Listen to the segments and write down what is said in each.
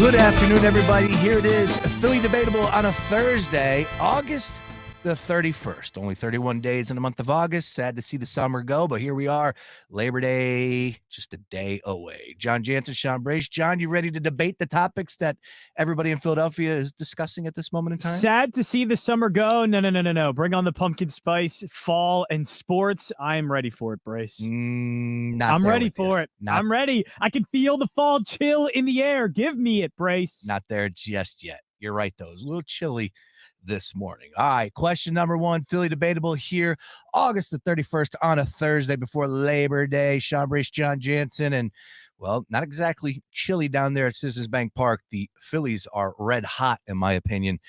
Good afternoon, everybody. Here it is, Philly Debatable on a Thursday, August the 31st. Only 31 days in the month of August. Sad to see the summer go, but here we are. Labor Day, just a day away. Jon Jansen, Sean Brace. John, you ready to debate the topics that everybody in Philadelphia is discussing at this moment in time? Sad to see the summer go. No. Bring on the pumpkin spice, fall, and sports. I'm ready for it, Brace. I'm ready for it. I'm ready. I can feel the fall chill in the air. Give me it, Brace. Not there just yet. You're right, though. It's a little chilly this morning. All right, question number one, Philly Debatable here, August the 31st on a Thursday before Labor Day. Sean Brace, Jon Jansen, and, well, not exactly chilly down there at Citizens Bank Park. The Phillies are red hot, in my opinion,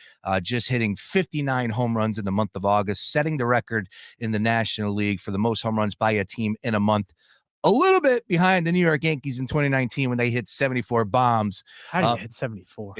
just hitting 59 home runs in the month of August, setting the record in the National League for the most home runs by a team in a month. A little bit behind the New York Yankees in 2019 when they hit 74 bombs. How do you hit 74?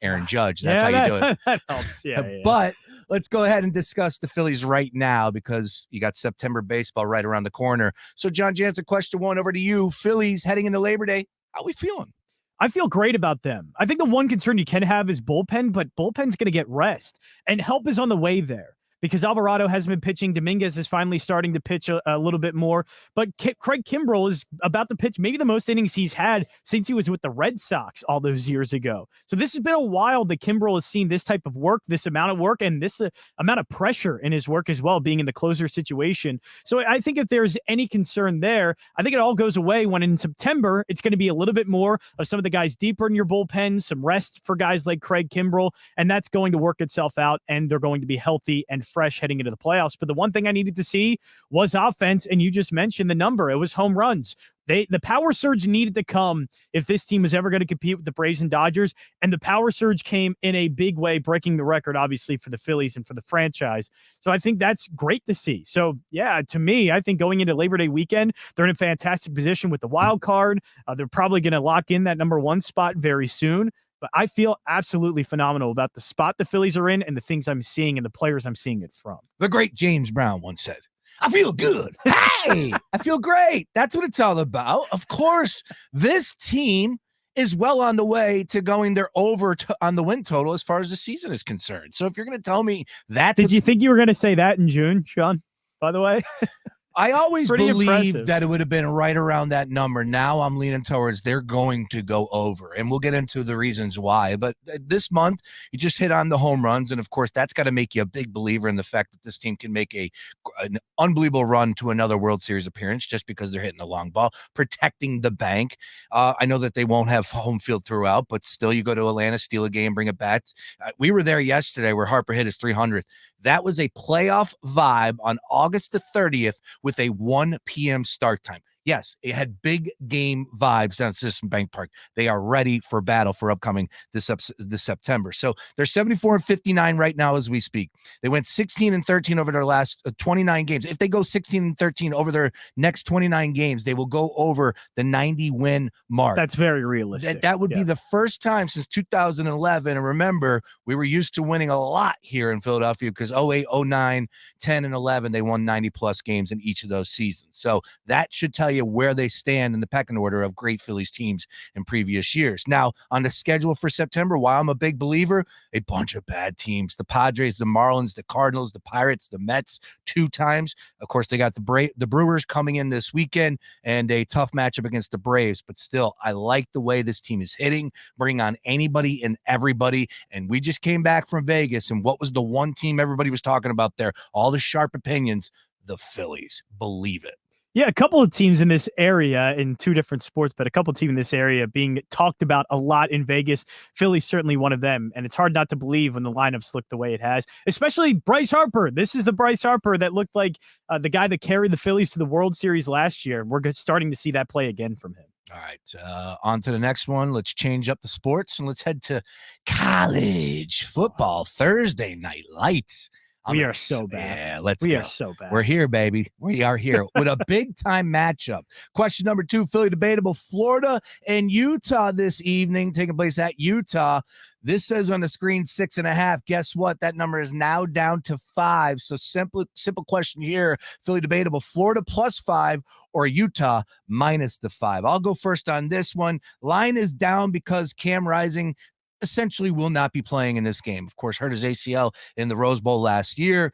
Aaron Judge. That's how you do it. That helps. Yeah. But let's go ahead and discuss the Phillies right now because you got September baseball right around the corner. So, Jon Jansen, question one over to you. Phillies heading into Labor Day. How are we feeling? I feel great about them. I think the one concern you can have is bullpen, but bullpen's going to get rest. And help is on the way there. Because Alvarado has been pitching. Dominguez is finally starting to pitch a little bit more. But Craig Kimbrell is about to pitch maybe the most innings he's had since he was with the Red Sox all those years ago. So this has been a while that Kimbrell has seen this type of work, this amount of work, and this amount of pressure in his work as well, being in the closer situation. So I think if there's any concern there, I think it all goes away when in September, it's going to be a little bit more of some of the guys deeper in your bullpen, some rest for guys like Craig Kimbrell, and that's going to work itself out, and they're going to be healthy and fresh heading into the playoffs. But the one thing I needed to see was offense, and you just mentioned the number. It was home runs. The power surge needed to come if this team was ever going to compete with the Braves and Dodgers, and the power surge came in a big way, breaking the record, obviously, for the Phillies and for the franchise. So I think that's great to see. So, yeah, to me, I think going into Labor Day weekend, they're in a fantastic position with the wild card. They're probably going to lock in that number one spot very soon. But I feel absolutely phenomenal about the spot the Phillies are in and the things I'm seeing and the players I'm seeing it from. The great James Brown once said, I feel good. Hey, I feel great. That's what it's all about. Of course, this team is well on the way to going there over on the win total as far as the season is concerned. So if you're going to tell me that. Did you think you were going to say that in June, Sean, by the way? I always believed impressive. that it would have been right around that number. Now I'm leaning towards they're going to go over, and we'll get into the reasons why. But this month, you just hit on the home runs, and of course, that's got to make you a big believer in the fact that this team can make an unbelievable run to another World Series appearance just because they're hitting a long ball, protecting the bank. I know that they won't have home field throughout, but still, you go to Atlanta, steal a game, bring it back. We were there yesterday where Harper hit his 300th. That was a playoff vibe on August the 30th. With a 1 p.m. start time. Yes, it had big game vibes down at Citizens Bank Park. They are ready for battle for upcoming this September. So they're 74-59 right now as we speak. They went 16-13 over their last 29 games. If they go 16-13 over their next 29 games, they will go over the 90-win mark. That's very realistic. That would be the first time since 2011. And remember, we were used to winning a lot here in Philadelphia because 08, 09, 10, and 11, they won 90-plus games in each of those seasons. So that should tell you where they stand in the pecking order of great Phillies teams in previous years. Now, on the schedule for September, while I'm a big believer, a bunch of bad teams. The Padres, the Marlins, the Cardinals, the Pirates, the Mets 2 times. Of course, they got the Brewers coming in this weekend and a tough matchup against the Braves. But still, I like the way this team is hitting, bring on anybody and everybody. And we just came back from Vegas, and what was the one team everybody was talking about there? All the sharp opinions, the Phillies. Believe it. Yeah, a couple of teams in this area in 2 different sports, but a couple of teams in this area being talked about a lot in Vegas. Philly's certainly one of them, and it's hard not to believe when the lineups look the way it has, especially Bryce Harper. This is the Bryce Harper that looked like the guy that carried the Phillies to the World Series last year. We're starting to see that play again from him. All right, on to the next one. Let's change up the sports, and let's head to college football. Thursday night lights. We are so bad. Yeah, let's We go. are so bad. We're here, baby. We are here with a big-time matchup. Question number 2, Philly Debatable, Florida and Utah this evening, taking place at Utah. This says on the screen 6.5. Guess what? That number is now down to 5. So simple question here, Philly Debatable, Florida +5 or Utah minus the 5. I'll go first on this one. Line is down because Cam Rising essentially will not be playing in this game. Of course, hurt his ACL in the Rose Bowl last year.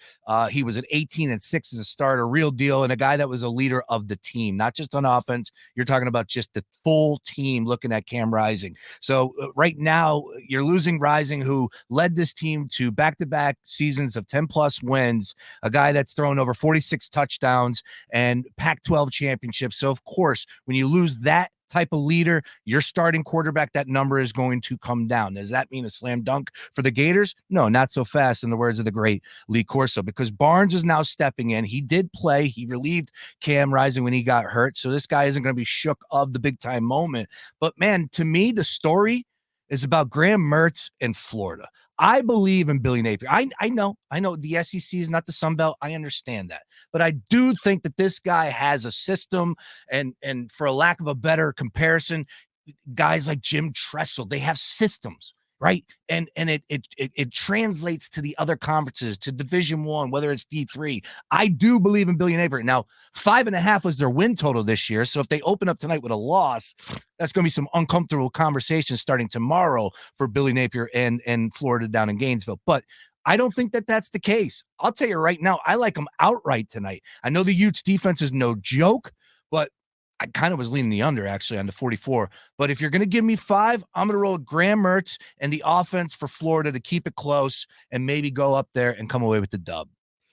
He was at 18-6 as a starter, real deal, and a guy that was a leader of the team, not just on offense. You're talking about just the full team looking at Cam Rising. So right now, you're losing Rising, who led this team to back-to-back seasons of 10-plus wins, a guy that's thrown over 46 touchdowns and Pac-12 championships. So, of course, when you lose that type of leader, your starting quarterback, that number is going to come down. Does that mean a slam dunk for the Gators? No, not so fast, in the words of the great Lee Corso, because Barnes is now stepping in. He did play. He relieved Cam Rising when he got hurt. So this guy isn't going to be shook of the big time moment. But man, to me, the story is about Graham Mertz and Florida. I believe in Billy Napier. I know the SEC is not the Sun Belt. I understand that. But I do think that this guy has a system, and for a lack of a better comparison, guys like Jim Tressel, they have systems, right? And it translates to the other conferences, to Division I, whether it's D3. I do believe in Billy Napier. Now, 5.5 was their win total this year. So if they open up tonight with a loss, that's going to be some uncomfortable conversations starting tomorrow for Billy Napier and Florida down in Gainesville. But I don't think that that's the case. I'll tell you right now, I like them outright tonight. I know the Utes defense is no joke, but I kind of was leaning the under actually on the 44. But if you're going to give me 5, I'm going to roll with Graham Mertz and the offense for Florida to keep it close and maybe go up there and come away with the dub.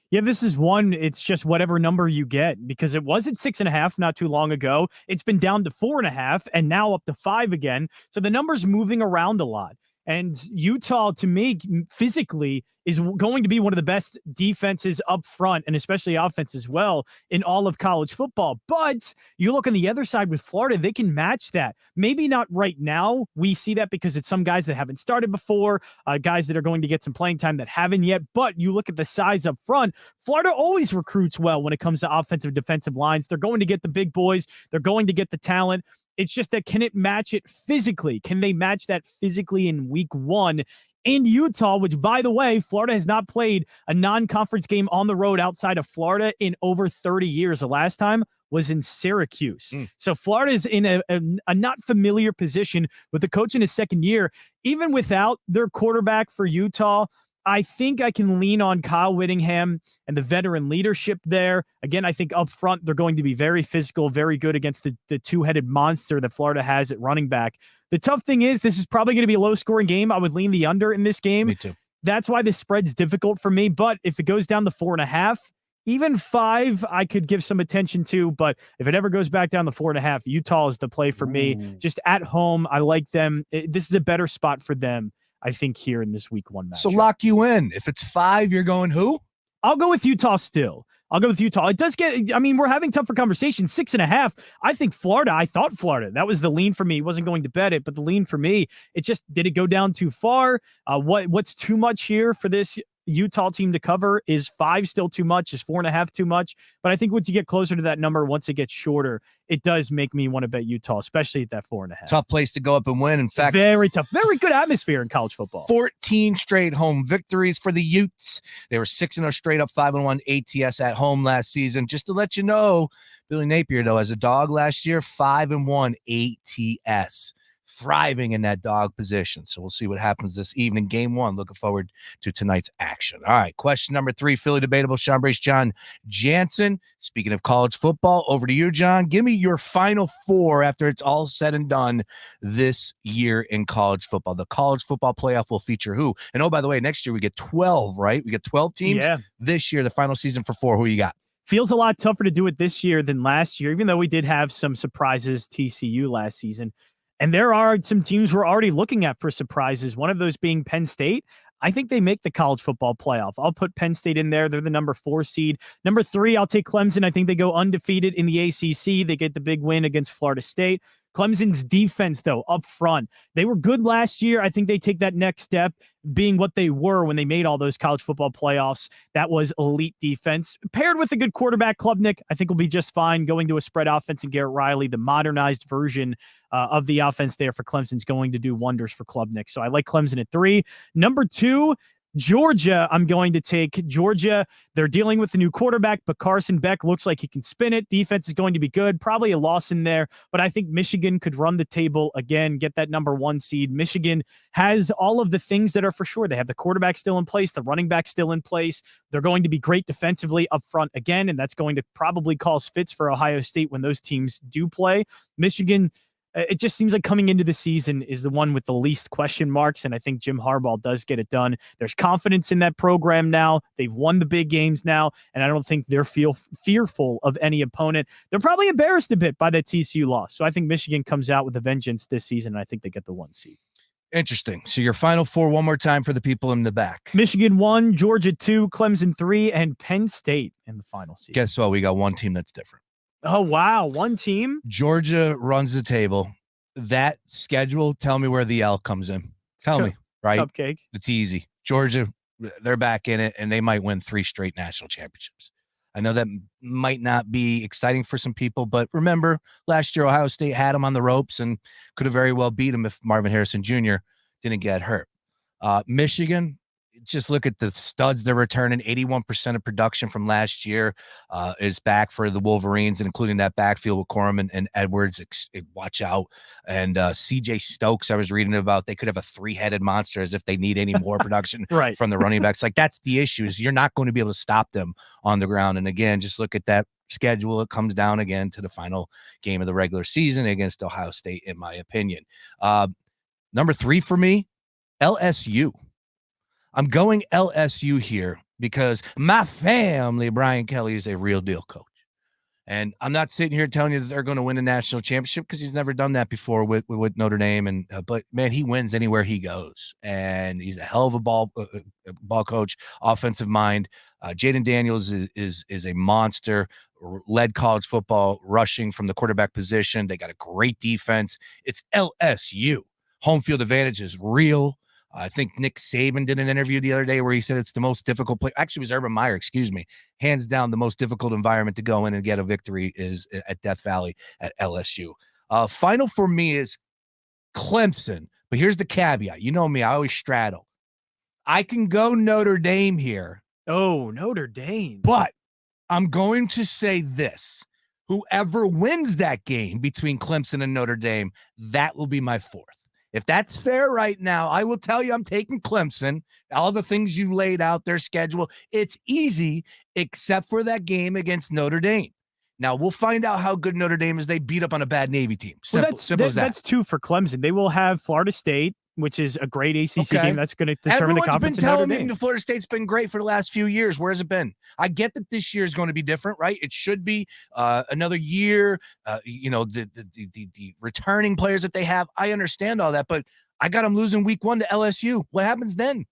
Yeah, this is one. It's just whatever number you get, because it was at 6.5 not too long ago. It's been down to 4.5 and now up to 5 again. So the number's moving around a lot. And Utah, to me, physically is going to be one of the best defenses up front, and especially offense as well, in all of college football. But you look on the other side with Florida, they can match that. Maybe not right now. We see that because it's some guys that haven't started before, guys that are going to get some playing time that haven't yet. But you look at the size up front, Florida always recruits well when it comes to offensive defensive lines. They're going to get the big boys. They're going to get the talent. It's just that, can it match it physically? Can they match that physically in week 1 in Utah, which, by the way, Florida has not played a non-conference game on the road outside of Florida in over 30 years. The last time was in Syracuse. So Florida is in a not familiar position with the coach in his second year. Even without their quarterback for Utah, I think I can lean on Kyle Whittingham and the veteran leadership there. Again, I think up front, they're going to be very physical, very good against the two-headed monster that Florida has at running back. The tough thing is, this is probably going to be a low-scoring game. I would lean the under in this game. Me too. That's why the spread's difficult for me. But if it goes down to 4.5, even 5, I could give some attention to. But if it ever goes back down to 4.5, Utah is the play for me. Just at home, I like them. This is a better spot for them, I think, here in this week 1 match. So lock you in. If it's 5, you're going who? I'll go with Utah still. I'll go with Utah. It does get, I mean, we're having tougher conversations. 6.5. I thought Florida. That was the lean for me. Wasn't going to bet it, but the lean for me, it just, did it go down too far? What's too much here for this Utah team to cover? Is 5 still too much? Is 4.5 too much? But I think once you get closer to that number, once it gets shorter, it does make me want to bet Utah, especially at that 4.5. Tough place to go up and win. In fact, very tough. Very good atmosphere in college football. 14 straight home victories for the Utes. They were 6-0 straight up, 5-1 ATS at home last season. Just to let you know, Billy Napier, though, as a dog last year, 5-1 ATS. Thriving in that dog position. So we'll see what happens this evening. Game 1. Looking forward to tonight's action. All right. Question number 3, Philly Debatable, Sean Brace, Jon Jansen. Speaking of college football, over to you, John. Give me your final 4 after it's all said and done this year in college football. The college football playoff will feature who? And oh, by the way, next year we get 12, right? We get 12 teams. Yeah. This year, the final season for 4. Who you got? Feels a lot tougher to do it this year than last year, even though we did have some surprises, TCU last season. And there are some teams we're already looking at for surprises, one of those being Penn State. I think they make the college football playoff. I'll put Penn State in there. They're the number 4 seed. Number 3, I'll take Clemson. I think they go undefeated in the ACC. They get the big win against Florida State. Clemson's defense, though, up front, they were good last year. I think they take that next step, being what they were when they made all those college football playoffs. That was elite defense. Paired with a good quarterback, Klubnik, I think will be just fine. Going to a spread offense and Garrett Riley, the modernized version of the offense there for Clemson's going to do wonders for Klubnik. So I like Clemson at 3. Number 2, Georgia, I'm going to take Georgia. They're dealing with the new quarterback, but Carson Beck looks like he can spin it. Defense is going to be good. Probably a loss in there, but I think Michigan could run the table again, get that number 1 seed. Michigan has all of the things that are for sure. They have the quarterback still in place, the running back still in place. They're going to be great defensively up front again, and that's going to probably cause fits for Ohio State when those teams do play. Michigan, it just seems like coming into the season is the one with the least question marks, and I think Jim Harbaugh does get it done. There's confidence in that program now. They've won the big games now, and I don't think they're fearful of any opponent. They're probably embarrassed a bit by that TCU loss, so I think Michigan comes out with a vengeance this season, and I think they get the 1 seed. Interesting. So your final 4 one more time for the people in the back. Michigan 1, Georgia 2, Clemson 3, and Penn State in the final seed. Guess what? We got one team that's different. Oh, wow. One team? Georgia runs the table. That schedule, tell me where the L comes in. Tell me, right? Cupcake. It's easy. Georgia, they're back in it, and they might win 3 straight national championships. I know that might not be exciting for some people, but remember, last year Ohio State had them on the ropes and could have very well beat them if Marvin Harrison Jr. didn't get hurt. Michigan, just look at the studs they're returning. 81% of production from last year is back for the Wolverines, and including that backfield with Corum and Edwards. Watch out. And CJ Stokes, I was reading about, they could have a 3-headed monster as if they need any more production right. from the running backs. Like, that's the issue, is you're not going to be able to stop them on the ground. And again, just look at that schedule. It comes down again to the final game of the regular season against Ohio State, in my opinion. Number 3 for me, LSU. I'm going LSU here because my family, Brian Kelly, is a real deal coach. And I'm not sitting here telling you that they're going to win a national championship, because he's never done that before with Notre Dame. And but man, he wins anywhere he goes, and he's a hell of a ball coach, offensive mind. Jaden Daniels is a monster. Led college football rushing from the quarterback position. They got a great defense. It's LSU. Home field advantage is real. I think Nick Saban did an interview the other day where he said it's the most difficult play. Actually, it was Urban Meyer, excuse me. Hands down, the most difficult environment to go in and get a victory is at Death Valley at LSU. Final for me is Clemson. But here's the caveat. You know me, I always straddle. I can go Notre Dame here. Oh, Notre Dame. But I'm going to say this. Whoever wins that game between Clemson and Notre Dame, that will be my 4th. If that's fair right now, I will tell you I'm taking Clemson. All the things you laid out, their schedule, it's easy except for that game against Notre Dame. Now, we'll find out how good Notre Dame is. They beat up on a bad Navy team. Simple as that. That's 2 for Clemson. They will have Florida State, which is a great ACC game. That's going to determine the conference. Everyone's been telling me Florida State's been great for the last few years. Where has it been? I get that this year is going to be different, right? It should be another year. The returning players that they have, I understand all that, but I got them losing week 1 to LSU. What happens then?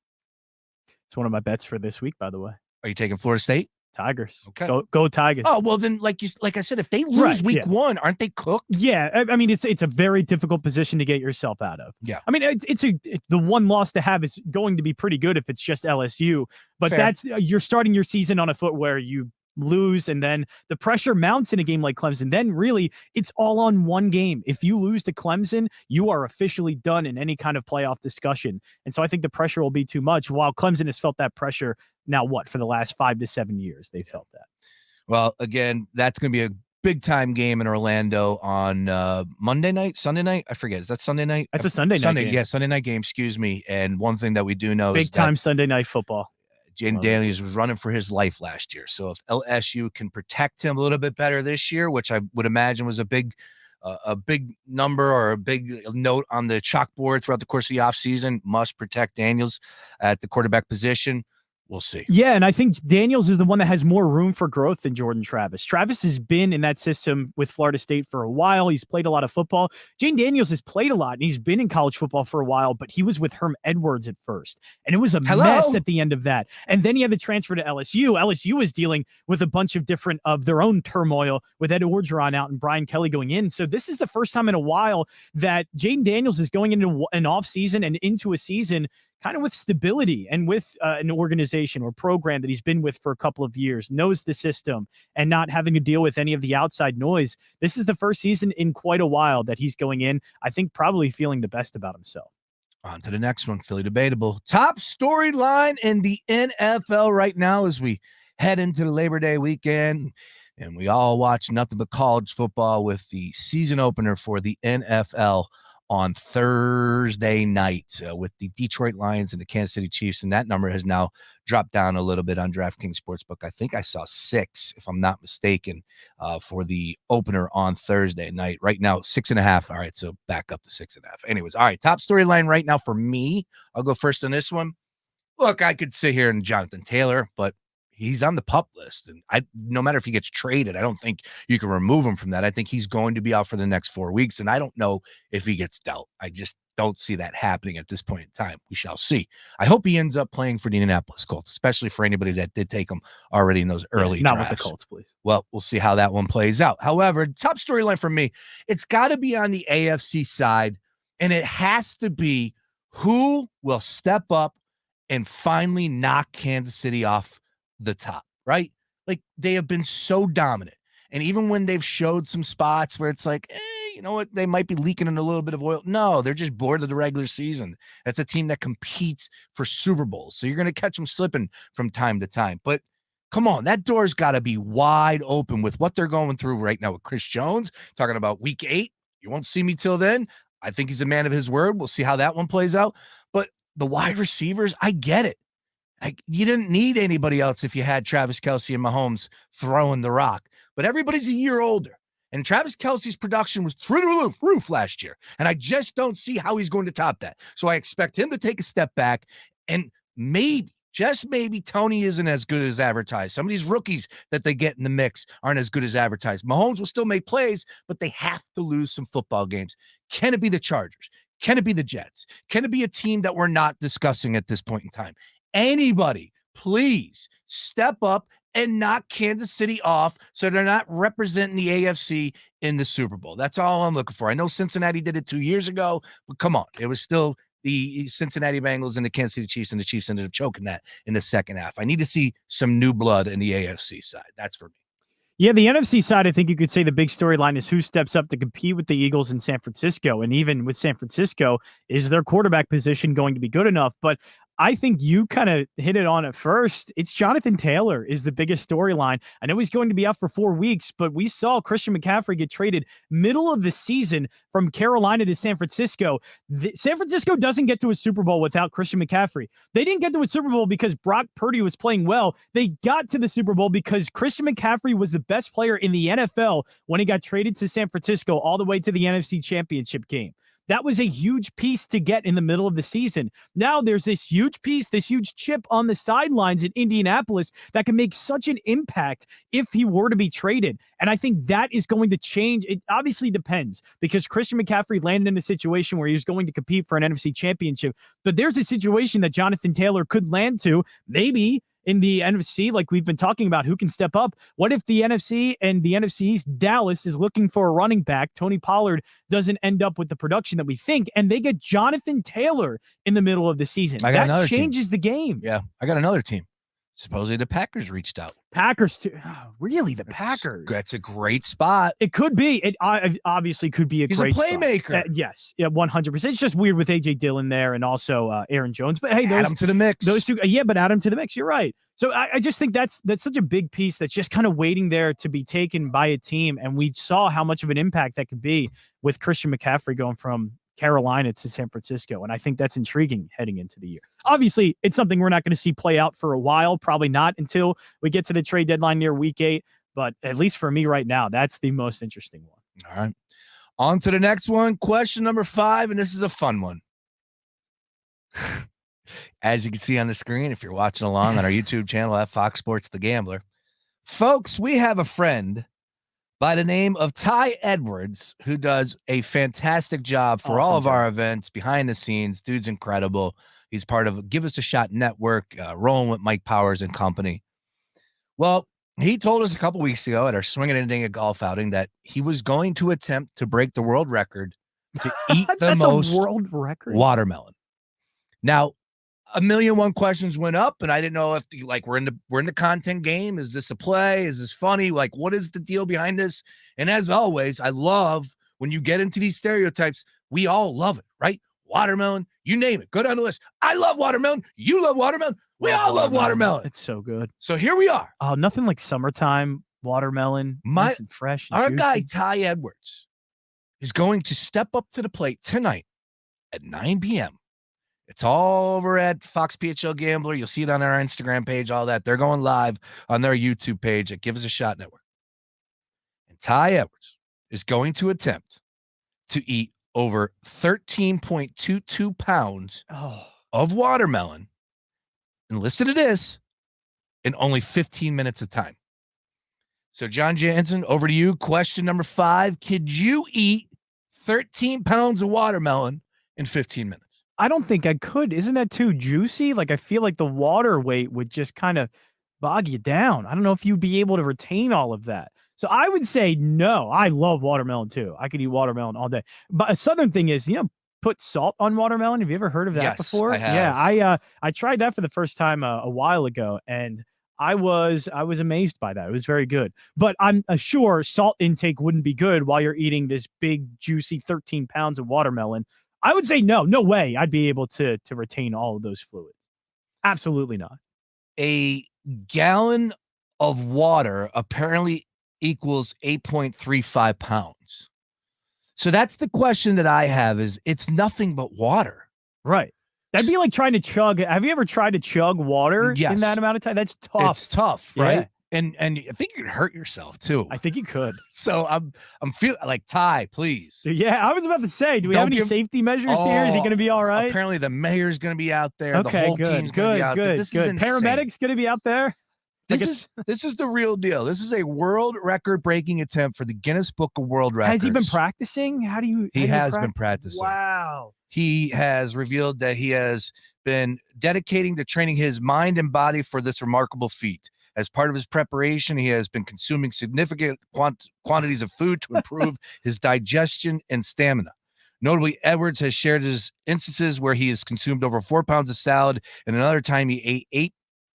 It's one of my bets for this week, by the way. Are you taking Florida State? Tigers. Okay. Go Tigers. Oh, well then, like I said, if they lose week 1, aren't they cooked? Yeah. I mean, it's a very difficult position to get yourself out of. Yeah. I mean, the one loss to have is going to be pretty good if it's just LSU, but Fair. You're starting your season on a foot where you lose, and then the pressure mounts in a game like Clemson. Then really it's all on one game. If you lose to Clemson, you are officially done in any kind of playoff discussion. And so I think the pressure will be too much, while Clemson has felt that pressure now, for the last 5 to 7 years, they felt that. Well, again, that's going to be a big time game in Orlando on Sunday night. I forget. Is that Sunday night? That's a Sunday night game. Yeah, Sunday night game. Excuse me. And one thing that we do know is big time Sunday night football. Jaden Daniels was running for his life last year. So if LSU can protect him a little bit better this year, which I would imagine was a big number or a big note on the chalkboard throughout the course of the offseason, must protect Daniels at the quarterback position. we'll see. Yeah, and I think Daniels is the one that has more room for growth than Jordan Travis. Travis has been in that system with Florida State for a while. He's played a lot of football. Jane Daniels has played a lot, and he's been in college football for a while, but he was with Herm Edwards at first, and it was a mess at the end of that. And then he had the transfer to LSU. LSU was dealing with a bunch of different of their own turmoil with Ed Orgeron out and Brian Kelly going in. So this is the first time in a while that Jane Daniels is going into an offseason and into a season kind of with stability and with an organization or program that he's been with for a couple of years, knows the system, and not having to deal with any of the outside noise. This is the first season in quite a while that he's going in, I think, probably feeling the best about himself. On to the next one, Philly Debatable. Top storyline in the NFL right now as we head into the Labor Day weekend, and we all watch nothing but college football with the season opener for the NFL on Thursday night with the Detroit Lions and the Kansas City Chiefs, and that number has now dropped down a little bit on DraftKings Sportsbook. I think I saw 6, if I'm not mistaken, for the opener on Thursday night. Right now, 6.5. All right, so back up to 6.5. Anyways, all right, top storyline right now for me. I'll go first on this one. Look, I could sit here and Jonathan Taylor, but he's on the PUP list, and no matter if he gets traded, I don't think you can remove him from that. I think he's going to be out for the next 4 weeks, and I don't know if he gets dealt. I just don't see that happening at this point in time. We shall see. I hope he ends up playing for the Indianapolis Colts, especially for anybody that did take him already in those early not drafts. with the Colts, please. Well, we'll see how that one plays out. However, top storyline for me, it's got to be on the AFC side, and it has to be who will step up and finally knock Kansas City off the top, right? Like, they have been so dominant. And even when they've showed some spots where it's like, you know what, they might be leaking in a little bit of oil. No, they're just bored of the regular season. That's a team that competes for Super Bowls. So you're going to catch them slipping from time to time. But come on, that door's got to be wide open with what they're going through right now with Chris Jones, talking about week 8. You won't see me till then. I think he's a man of his word. We'll see how that one plays out. But the wide receivers, I get it. You didn't need anybody else if you had Travis Kelce and Mahomes throwing the rock. But everybody's a year older. And Travis Kelce's production was through the roof last year. And I just don't see how he's going to top that. So I expect him to take a step back. And maybe, just maybe, Tony isn't as good as advertised. Some of these rookies that they get in the mix aren't as good as advertised. Mahomes will still make plays, but they have to lose some football games. Can it be the Chargers? Can it be the Jets? Can it be a team that we're not discussing at this point in time? Anybody, please step up and knock Kansas City off so they're not representing the AFC in the Super Bowl. That's all I'm looking for. I know Cincinnati did it 2 years ago, but come on. It was still the Cincinnati Bengals and the Kansas City Chiefs, and the Chiefs ended up choking that in the second half. I need to see some new blood in the AFC side. That's for me. Yeah, the NFC side, I think you could say the big storyline is who steps up to compete with the Eagles in San Francisco. And even with San Francisco, is their quarterback position going to be good enough? But I think you kind of hit it on at first. It's Jonathan Taylor is the biggest storyline. I know he's going to be out for 4 weeks, but we saw Christian McCaffrey get traded middle of the season from Carolina to San Francisco. San Francisco doesn't get to a Super Bowl without Christian McCaffrey. They didn't get to a Super Bowl because Brock Purdy was playing well. They got to the Super Bowl because Christian McCaffrey was the best player in the NFL when he got traded to San Francisco all the way to the NFC Championship game. That was a huge piece to get in the middle of the season. Now there's this huge piece, this huge chip on the sidelines in Indianapolis that can make such an impact if he were to be traded. And I think that is going to change. It obviously depends because Christian McCaffrey landed in a situation where he was going to compete for an NFC championship. But there's a situation that Jonathan Taylor could land to, maybe in the NFC, like we've been talking about, who can step up. What if the NFC and the NFC East, Dallas is looking for a running back? Tony Pollard doesn't end up with the production that we think, and they get Jonathan Taylor in the middle of the season. That changes the game. Yeah, I got another team. Supposedly the Packers reached out. Packers too. Really, the Packers? That's a great spot. It could be. It obviously could be a great playmaker. Yes, yeah, 100%. It's just weird with A.J. Dillon there and also Aaron Jones. But hey, add them to the mix. Those two, but add them to the mix. You're right. So I just think that's such a big piece that's just kind of waiting there to be taken by a team. And we saw how much of an impact that could be with Christian McCaffrey going from Carolina to San Francisco. And I think that's intriguing heading into the year. Obviously, it's something we're not going to see play out for a while, probably not until we get to the trade deadline near week 8. But at least for me right now, that's the most interesting one. All right. On to the next one. Question number 5, and this is a fun one. As you can see on the screen, if you're watching along on our YouTube channel at Fox Sports The Gambler, folks, we have a friend by the name of Ty Edwards who does a fantastic job for all of our events behind the scenes. Dude's incredible. He's part of Give Us a Shot Network, rolling with Mike Powers and company. Well, he told us a couple weeks ago at our Swinging and Ding a golf outing that he was going to attempt to break the world record to eat the most world record watermelon. Now, 1,000,001 questions went up, and I didn't know if we're in the content game. Is this a play? Is this funny? Like, what is the deal behind this? And as always, I love when you get into these stereotypes. We all love it, right? Watermelon, you name it. Go down the list. I love watermelon. You love watermelon. We all love watermelon. It's so good. So here we are. Oh, nothing like summertime watermelon. Nice and fresh. And our juicy. guy Ty Edwards is going to step up to the plate tonight at 9 p.m. It's all over at Fox PHL Gambler. You'll see it on our Instagram page, all that. They're going live on their YouTube page at Give Us a Shot Network. And Ty Edwards is going to attempt to eat over 13.22 pounds of watermelon. And listen to this, in only 15 minutes of time. So, Jon Jansen, over to you. Question number 5. Could you eat 13 pounds of watermelon in 15 minutes? I don't think I could. Isn't that too juicy? Like, I feel like the water weight would just kind of bog you down. I don't know if you'd be able to retain all of that. So I would say no. I love watermelon too. I could eat watermelon all day. But a southern thing is, put salt on watermelon. Have you ever heard of that before? I have. Yeah, I tried that for the first time a while ago, and I was amazed by that. It was very good. But I'm sure salt intake wouldn't be good while you're eating this big, juicy 13 pounds of watermelon. I would say no way I'd be able to retain all of those fluids. Absolutely not. A gallon of water apparently equals 8.35 pounds. So that's the question that I have is it's nothing but water. Right. That'd be like trying to chug. Have you ever tried to chug water in that amount of time? That's tough. It's tough, right? Yeah. And I think you could hurt yourself too. I think you could. So I'm feeling like Ty, please. Yeah, I was about to say, do we have any safety measures here? Is he going to be all right? Apparently the mayor's going to be out there. Okay, the whole team's going to be out there. This is insane. Paramedics going to be out there. This is the real deal. This is a world record-breaking attempt for the Guinness Book of World Records. Has he been practicing? He has been practicing. Wow. He has revealed that he has been dedicating to training his mind and body for this remarkable feat. As part of his preparation, he has been consuming significant quantities of food to improve his digestion and stamina. Notably, Edwards has shared his instances where he has consumed over 4 pounds of salad, and another time he ate 8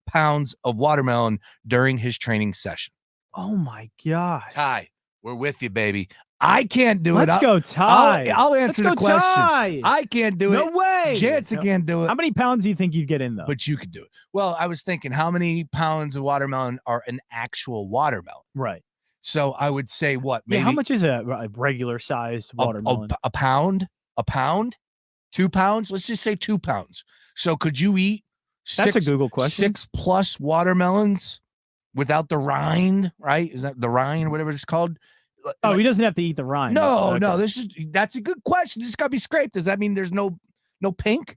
pounds of watermelon during his training session. Oh my God. Ty, we're with you, baby. I can't do it. Let's go, Ty. I'll answer the question. Ty. I can't do it. No way. Jansen can't do it. How many pounds do you think you'd get in, though? But you could do it. Well, I was thinking, how many pounds of watermelon are an actual watermelon? Right. So I would say what? Maybe how much is a regular sized watermelon? A pound? A pound? 2 pounds? Let's just say 2 pounds. So could you eat That's a Google question. 6+ watermelons without the rind, right? Is that the rind, whatever it's called? Oh, he doesn't have to eat the rind. No, that's a good question. It's got to be scraped. Does that mean there's no pink?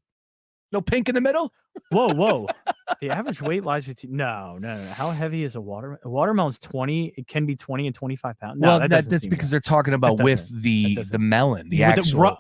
No pink in the middle? Whoa. The average weight lies between no. How heavy is a watermelon? A watermelon's 20. It can be 20 and 25 pounds. No, well, that's because they're talking about with the melon, the actual.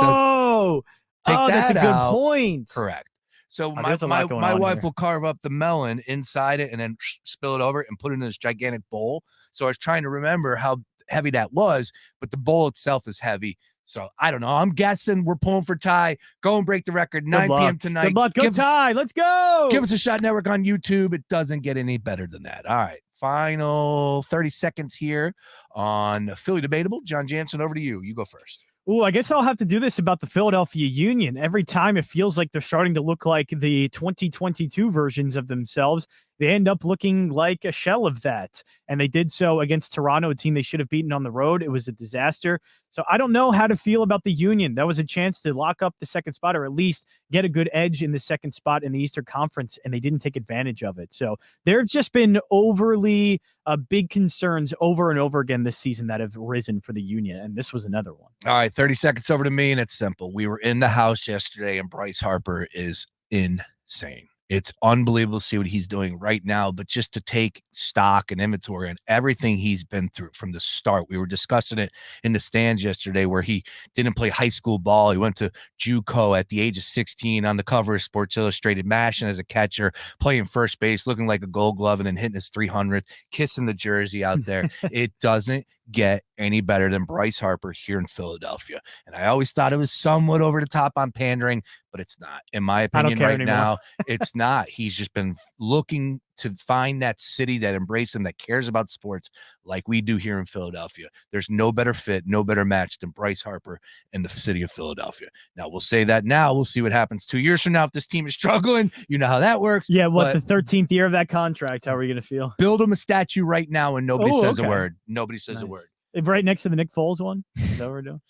So take that that's a good out. Point. Correct. So my wife will carve up the melon inside it and then spill it over and put it in this gigantic bowl. So I was trying to remember how heavy that was, but the bowl itself is heavy. So I don't know. I'm guessing we're pulling for Ty. Go and break the record. 9 p.m. tonight. Good luck. Go Ty. Let's go. Give Us a Shot Network on YouTube. It doesn't get any better than that. All right. Final 30 seconds here on Philly Debatable. Jon Jansen, over to you. You go first. Oh, I guess I'll have to do this about the Philadelphia Union. Every time it feels like they're starting to look like the 2022 versions of themselves. they end up looking like a shell of that. And they did so against Toronto, a team they should have beaten on the road. It was a disaster. So I don't know how to feel about the Union. That was a chance to lock up the second spot, or at least get a good edge in the second spot in the Eastern Conference, and they didn't take advantage of it. So there have just been overly big concerns over and over again this season that have risen for the Union, and this was another one. All right, 30 seconds over to me, and it's simple. We were in the house yesterday, and Bryce Harper is insane. It's unbelievable to see what he's doing right now, but just to take stock and inventory and everything he's been through from the start. We were discussing it in the stands yesterday where he didn't play high school ball. He went to JUCO at the age of 16 on the cover of Sports Illustrated, mashing as a catcher, playing first base, looking like a Gold Glove, and then hitting his 300th, kissing the jersey out there. It doesn't get any better than Bryce Harper here in Philadelphia. And I always thought it was somewhat over the top on pandering, but it's not. In my opinion right anymore. now, it's not. He's just been looking to find that city that embraces him, that cares about sports like we do here in Philadelphia. There's no better fit, no better match than Bryce Harper in the city of Philadelphia. Now, we'll say that now. We'll see what happens 2 years from now if this team is struggling. You know how that works. Yeah, what, the 13th year of that contract? How are we going to feel? Build him a statue right now and nobody says a word. Nobody says a word. Right next to the Nick Foles one? Is that what we're doing?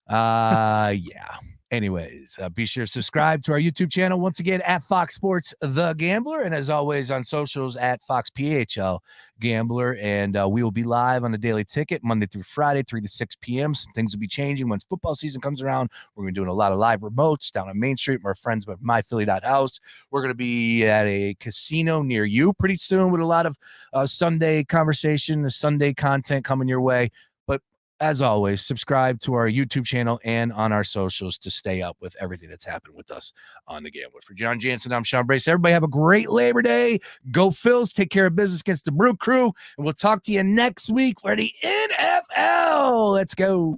Yeah. Anyways, be sure to subscribe to our YouTube channel once again at Fox Sports The Gambler, and as always on socials at Fox PHL Gambler. And we will be live on the Daily Ticket Monday through Friday, 3 to 6 p.m. Some things will be changing once football season comes around. We're going to be doing a lot of live remotes down on Main Street. My friends with MyPhilly.house. We're going to be at a casino near you pretty soon with a lot of Sunday conversation, Sunday content coming your way. As always, subscribe to our YouTube channel and on our socials to stay up with everything that's happened with us on The Gambler. For Jon Jansen, I'm Sean Brace. Everybody have a great Labor Day. Go Phils. Take care of business against the Brew Crew. And we'll talk to you next week for the NFL. Let's go.